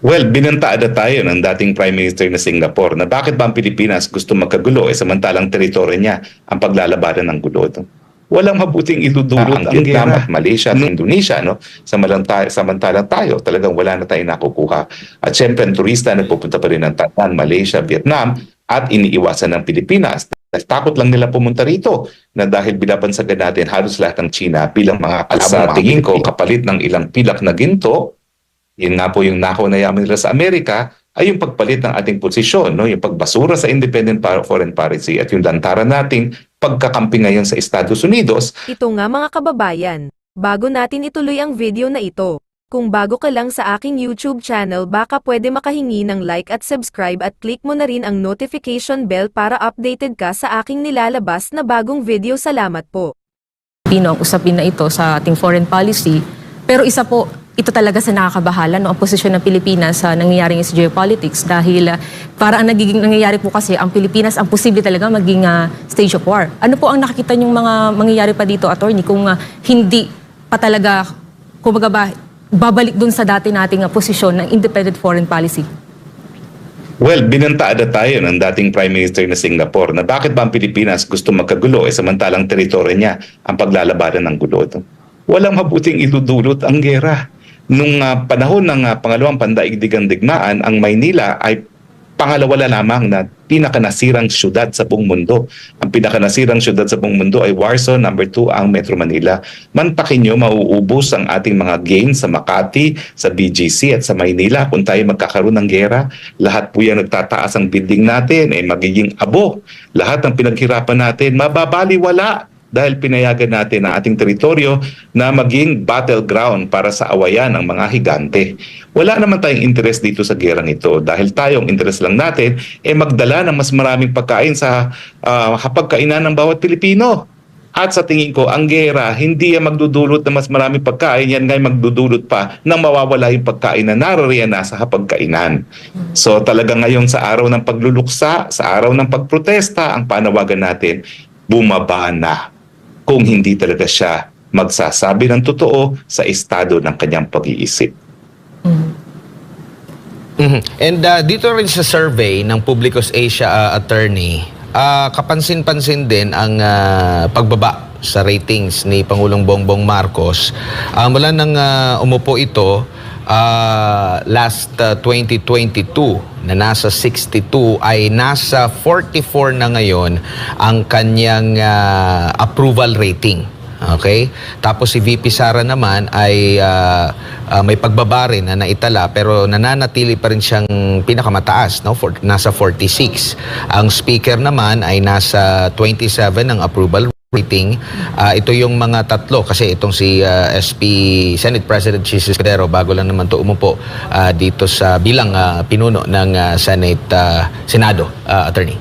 Well, binantaada tayo ng dating Prime Minister na Singapore na bakit ba ang Pilipinas gusto magkagulo samantalang teritoryo niya ang paglalabanan ng gulo. No? Walang mabuting idudulot ang Vietnam at Malaysia at Indonesia. No? Samantalang tayo, talagang wala na tayong nakukuha. At syempre, ang turista nagpupunta pa rin ng Thailand, Malaysia, Vietnam at iniiwasan ng Pilipinas. Takot lang nila pumunta rito na dahil binabansagan natin halos lahat ng China bilang mga kalaban. Sa tingin ko, kapalit ng ilang pilak na ginto, yun nga po yung nakaw na yaman nila sa Amerika, ay yung pagpalit ng ating posisyon, no? Yung pagbasura sa independent foreign policy at yung lantaran nating pagkakampi ngayon sa Estados Unidos. Ito nga mga kababayan, bago natin ituloy ang video na ito, kung bago ka lang sa aking YouTube channel baka pwede makahingi ng like at subscribe at click mo na rin ang notification bell para updated ka sa aking nilalabas na bagong video. Salamat po. Ang usapin na ito sa ating foreign policy, pero isa po, ito talaga sa nakakabahala, no, ang posisyon ng Pilipinas sa nangyayaring sa geopolitics dahil para ang nagiging nangyayari po kasi ang Pilipinas ang posible talaga maging stage of war. Ano po ang nakikita niyong mga mangyayari pa dito, attorney, kung hindi pa talaga, kumbaga ba, babalik dun sa dati nating posisyon ng independent foreign policy? Well, binantaada tayo ng dating Prime Minister na Singapore na bakit ba ang Pilipinas gusto magkagulo samantalang teritoryo niya ang paglalabanan ng gulo. Walang mabuting idudulot ang gera. Nung panahon ng pangalawang pandaigdigang digmaan, ang Maynila ay pangalawa lamang na pinakanasirang syudad sa buong mundo. Ang pinakanasirang syudad sa buong mundo ay Warsaw, number 2 ang Metro Manila. Mantakin nyo, mauubos ang ating mga gains sa Makati, sa BGC at sa Maynila kung tayo magkakaroon ng gera. Lahat po yan nagtataas ang building natin, magiging abo. Lahat ng pinaghirapan natin, mababaliwala. Dahil pinayagan natin ang ating teritoryo na maging battleground para sa awayan ng mga higante. Wala naman tayong interest dito sa gerang ito dahil tayong interest lang natin magdala ng mas maraming pagkain sa hapagkainan ng bawat Pilipino. At sa tingin ko, ang gera hindi yan magdudulot ng mas maraming pagkain, yan ngay magdudulot pa nang mawawala yung pagkain na naririyan na sa hapagkainan. So talaga ngayon sa araw ng pagluluksa, sa araw ng pagprotesta, ang panawagan natin, bumaba na. Kung hindi talaga siya magsasabi ng totoo sa estado ng kanyang pag-iisip. And dito rin sa survey ng Publicus Asia attorney, kapansin-pansin din ang pagbaba sa ratings ni Pangulong Bongbong Marcos. Mula nang umupo ito, last 2022 na nasa 62 ay nasa 44 na ngayon ang kanyang approval rating. Okay? Tapos si VP Sara naman ay may pagbaba rin na naitala pero nananatili pa rin siyang pinakamataas, no? Nasa 46. Ang speaker naman ay nasa 27 ang approval rating. Ito yung mga tatlo kasi itong si SP Senate President Jesus Cordero bago lang naman to umupo dito sa bilang pinuno ng Senado, attorney.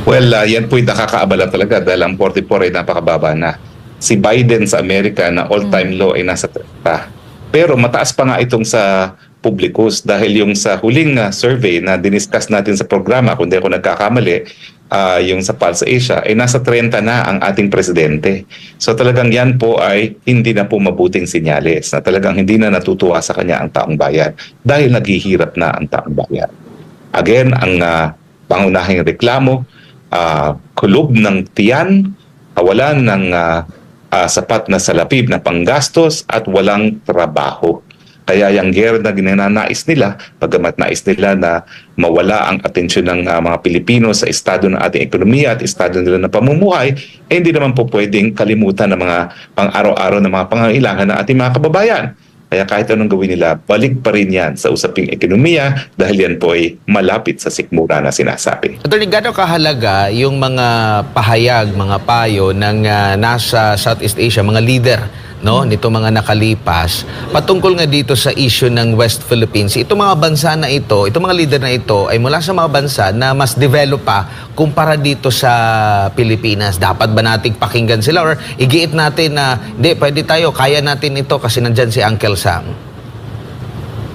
Well, yan po'y nakakaabala talaga dahil ang 44 ay napakababa na. Si Biden sa Amerika na all-time low ay nasa 30. Pero mataas pa nga itong sa Publicus dahil yung sa huling survey na diniscuss natin sa programa, kung di ako nagkakamali, yung sa Pulse Asia, ay nasa 30 na ang ating presidente. So talagang yan po ay hindi na po mabuting sinyales na talagang hindi na natutuwa sa kanya ang taong bayan dahil naghihirap na ang taong bayan. Again, ang pangunahing reklamo, kulob ng tiyan, kawalan ng sapat na salapib na panggastos at walang trabaho. Kaya yung gera na ginanais nila, pagkamat nais nila na mawala ang atensyon ng mga Pilipino sa estado ng ating ekonomiya at estado nila ng pamumuhay, hindi naman po pwedeng kalimutan ng mga pang-araw-araw na mga pangangailangan ng ating mga kababayan. Kaya kahit anong gawin nila, balik pa rin yan sa usaping ekonomiya dahil yan po ay malapit sa sikmura na sinasabi. Attorney, gaano kahalaga yung mga pahayag, mga payo ng nasa Southeast Asia, mga leader, no, nito mga nakalipas patungkol nga dito sa issue ng West Philippines? Itong mga bansa na ito, itong mga leader na ito ay mula sa mga bansa na mas develop pa kumpara dito sa Pilipinas. Dapat ba nating pakinggan sila or igiit natin na hindi, pwede tayo, kaya natin ito kasi nandyan si Uncle Sam?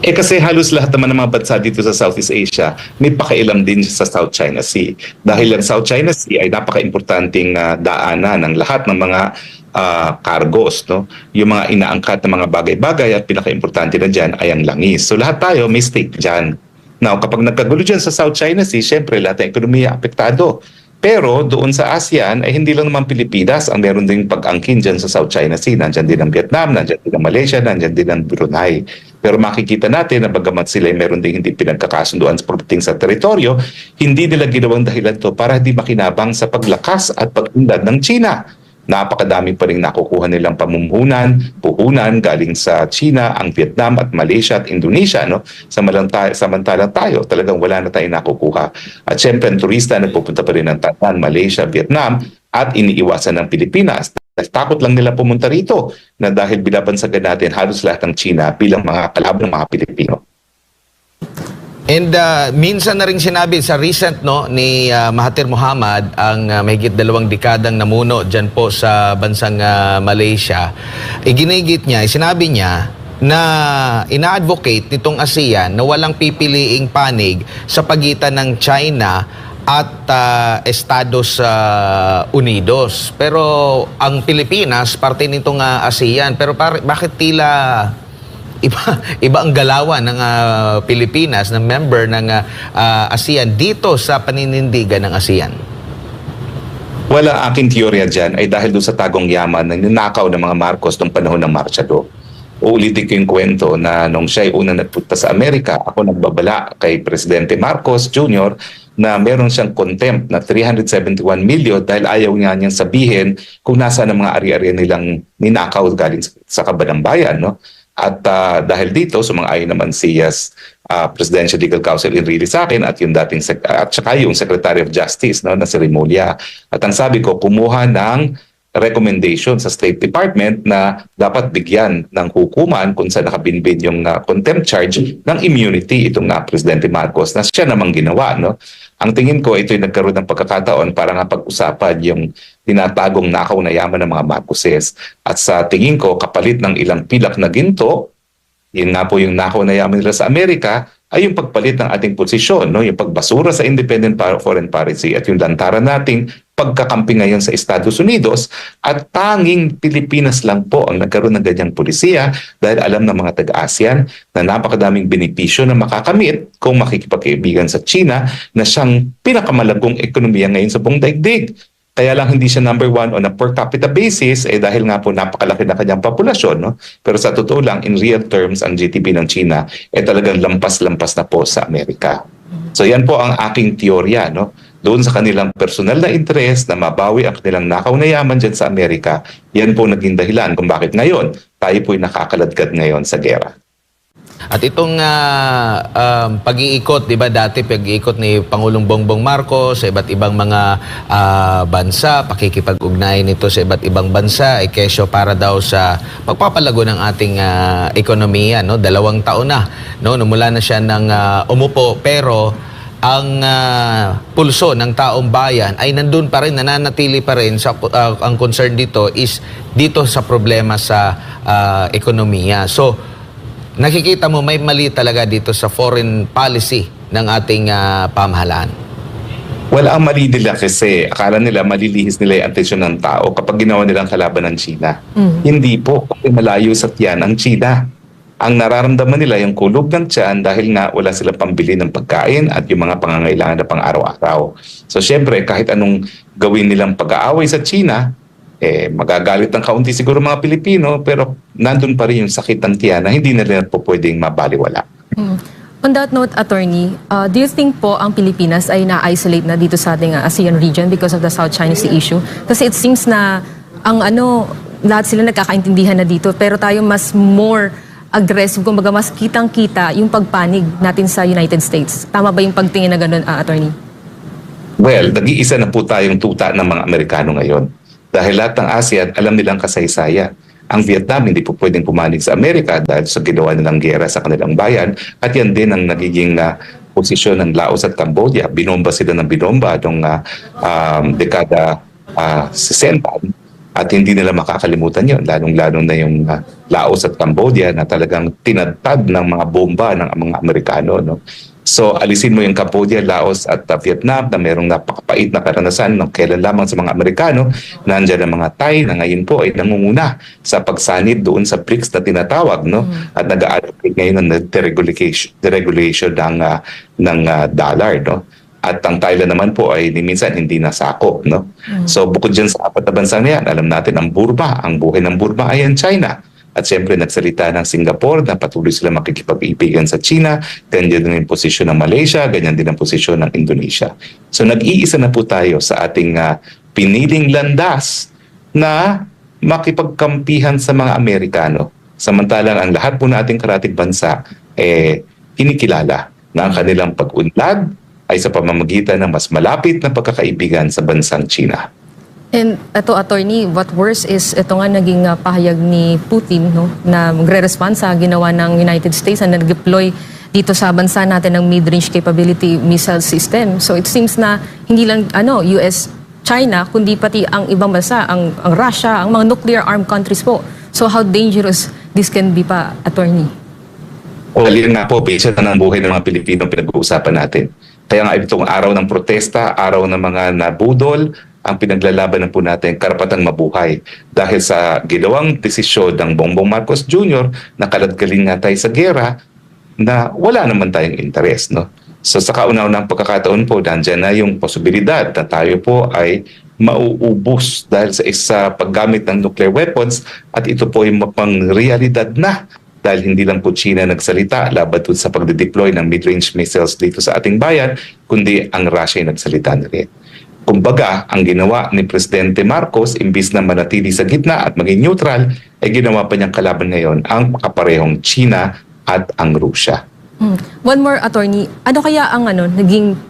Kasi halos lahat naman ng mga bansa dito sa Southeast Asia may pakialam din sa South China Sea. Dahil ang South China Sea ay napaka-importanting daanan ng lahat ng mga cargos, no? Yung mga inaangkat na mga bagay-bagay at pinaka-importante na dyan ay ang langis. So lahat tayo may stake dyan. Now, kapag nagkagulo dyan sa South China Sea, syempre lahat ng ekonomiya apektado. Pero doon sa ASEAN ay hindi lang naman Pilipinas ang meron ding pag-angkin dyan sa South China Sea. Nandyan din ang Vietnam, nandyan din ang Malaysia, nandyan din ang Brunei. Pero makikita natin na bagamat sila ay meron ding hindi pinagkakasunduan sa pagdating sa teritoryo, hindi nila ginawang dahilan to para hindi makinabang sa paglakas at pag-unlad ng China. Napakadami pa rin nakukuha nilang puhunan galing sa China, ang Vietnam at Malaysia at Indonesia, no? Samantalang tayo, talagang wala na tayong nakukuha. At syempre, ang turista nagpupunta pa rin ng Taiwan, Malaysia, Vietnam at iniiwasan ng Pilipinas. Takot lang nila pumunta rito na dahil binabansagan natin halos lahat ng China bilang mga kalaban ng mga Pilipino. And minsan na rin sinabi sa recent ni Mahathir Mohamad, ang mahigit 2 dekadang namuno dyan po sa bansang Malaysia, iginigit niya, sinabi niya na ina-advocate nitong ASEAN na walang pipiliing panig sa pagitan ng China at Estados Unidos. Pero ang Pilipinas, parte nitong ASEAN. Pero bakit tila iba ang galawan ng Pilipinas, ng member ng ASEAN dito sa paninindigan ng ASEAN? Well, ang aking teorya dyan ay dahil doon sa tagong yaman na ninakaw ng mga Marcos noong panahon ng Marchado. Uulitin ko yung kwento na nung siya ay unang nagpunta sa Amerika, ako nagbabala kay Presidente Marcos Jr. na meron siyang contempt na 371 million dahil ayaw nga niyang sabihin kung nasaan ang mga ari-ari nilang ninakaw galing sa kabanang bayan, no? At dahil dito, sumang-ayon naman si Presidential Legal Counsel Enrile sa akin at yung dating at saka yung Secretary of Justice, no, na si Remulla. At ang sabi ko, kumuha ng recommendation sa State Department na dapat bigyan ng hukuman kung saan nakabinbin yung contempt charge ng immunity itong Presidente Marcos na siya namang ginawa, no? Ang tingin ko, ito'y nagkaroon ng pagkakataon para nga pag-usapan yung tinatagong nakaw na yaman ng mga Marcoses. At sa tingin ko, kapalit ng ilang pilak na ginto, yun nga po yung nakaw na yaman nila sa Amerika, ay yung pagpalit ng ating posisyon, no? Yung pagbasura sa independent foreign policy at yung lantaran nating pagkakampi ngayon sa Estados Unidos at tanging Pilipinas lang po ang nagkaroon ng ganyang polisiya dahil alam ng mga taga-ASEAN na napakadaming benepisyo na makakamit kung makikipagkaibigan sa China na siyang pinakamalagong ekonomiya ngayon sa buong daigdig. Kaya lang hindi siya number 1 on a per capita basis dahil nga po napakalaki na kanyang populasyon. No? Pero sa totoo lang, in real terms, ang GDP ng China talagang lampas-lampas na po sa Amerika. So yan po ang aking teorya, no? Doon sa kanilang personal na interest na mabawi ang kanilang nakaw na yaman dyan sa Amerika, yan po naging dahilan kung bakit ngayon tayo po'y nakakaladkad ngayon sa gera. At itong pag-iikot, di ba dati pag-iikot ni Pangulong Bongbong Marcos sa iba't ibang mga bansa, pakikipag-ugnay nito sa iba't ibang bansa, kesyo para daw sa pagpapalago ng ating ekonomiya, no? 2 taon na, no? Mula na siya ng umupo, pero ang pulso ng taong bayan ay nandun pa rin, nananatili pa rin. Ang concern dito is dito sa problema sa ekonomiya. So, nakikita mo may mali talaga dito sa foreign policy ng ating pamahalaan. Well, ang mali nila kasi akala nila malilihis nila yung atensyon ng tao kapag ginawa nilang kalaban ng China. Hindi po, kasi malayo sa tiyan ang China. Ang nararamdaman nila yung kulog ng tiyan dahil nga wala silang pambili ng pagkain at yung mga pangangailangan na pang-araw-araw. So syempre, kahit anong gawin nilang pag-aaway sa China, magagalit ng kaunti siguro mga Pilipino, pero nandun pa rin yung sakit ng tiyan na hindi nila po pwedeng mabaliwala. On that note, Attorney, do you think po ang Pilipinas ay na-isolate na dito sa ating ASEAN region because of the South China Sea issue? Kasi it seems na lahat sila nagkakaintindihan na dito, pero tayo mas more aggressive, kumbaga mas kitang-kita yung pagpanig natin sa United States. Tama ba yung pagtingin na gano'n, Attorney? Well, nag-iisa na po tayong tuta ng mga Amerikano ngayon. Dahil lahat ng ASEAN, alam nilang kasaysayan. Ang Vietnam hindi po pwedeng pumanig sa Amerika dahil sa ginawa nilang gera sa kanilang bayan. At yan din ang nagiging posisyon ng Laos at Cambodia. Binomba sila ng binomba noong dekada 60. At hindi nila makakalimutan yun, lalong-lalo na yung Laos at Cambodia na talagang tinadtad ng mga bomba ng mga Amerikano. No? So alisin mo yung Cambodia, Laos at Vietnam na merong napakapait na karanasan ng kailan lamang sa mga Amerikano. Nandiyan ang mga Thai na ngayon po ay nangunguna sa pagsanid doon sa BRICS na tinatawag, no? At nag-a-advocate ngayon ng deregulation ng dollar, no? At ang Thailand naman po ay minsan hindi nasakop, no? So bukod dyan sa apat na bansa na yan, alam natin ang Burma, ang buhay ng Burma ay ang China. At siyempre nagsalita ng Singapore na patuloy sila makikipag-ibigan sa China, ganyan din ang posisyon ng Malaysia, ganyan din ang posisyon ng Indonesia. So nag-iisa na po tayo sa ating piniling landas na makipagkampihan sa mga Amerikano. Samantalang ang lahat po nating karatig bansa kinikilala na ang kanilang pag-unlad ay sa pamamagitan ng mas malapit na pagkakaibigan sa bansang China. And ito, attorney, what worse is ito nga naging pahayag ni Putin, no, na magre-respond sa ginawa ng United States na nag-deploy dito sa bansa natin ng mid-range capability missile system. So it seems na hindi lang US, China, kundi pati ang ibang bansa, ang Russia, ang mga nuclear armed countries po. So how dangerous this can be pa, attorney? Well, yun nga po, based na ng buhay ng mga Pilipino pinag-uusapan natin. Kaya nga itong araw ng protesta, araw ng mga nabudol, ang pinaglalaban po natin karapatang mabuhay. Dahil sa ginawang desisyon ng Bongbong Marcos Jr. na kaladgaling nga tayo sa gera na wala naman tayong interes. No? So sa kauna-unang pagkakataon po, nandyan na yung posibilidad na tayo po ay mauubos dahil sa paggamit ng nuclear weapons at ito po ay mapang realidad na dahil hindi lang po China nagsalita laban sa pagde-deploy ng mid-range missiles dito sa ating bayan, kundi ang Russia ay nagsalita na rin. Kumbaga, ang ginawa ni Presidente Marcos, imbis na manatili sa gitna at maging neutral, ay ginawa pa niyang kalaban ngayon ang makaparehong China at ang Russia. One more, attorney. Ano kaya ang naging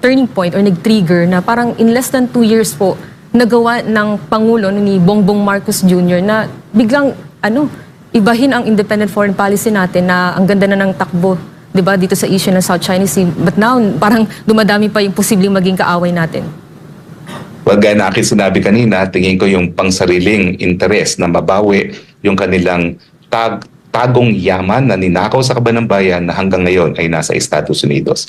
turning point or nag-trigger na parang in less than 2 years po nagawa ng Pangulo ni Bongbong Marcos Jr. na biglang ibahin ang independent foreign policy natin na ang ganda na ng takbo, 'di ba, dito sa issue ng South China Sea. But now, parang dumadami pa yung posibleng maging kaaway natin. Wag gaya na aking sinabi kanina, tingin ko yung pangsariling interes na mabawi yung kanilang tagong yaman na ninakaw sa kaban ng bayan na hanggang ngayon ay nasa Estados Unidos.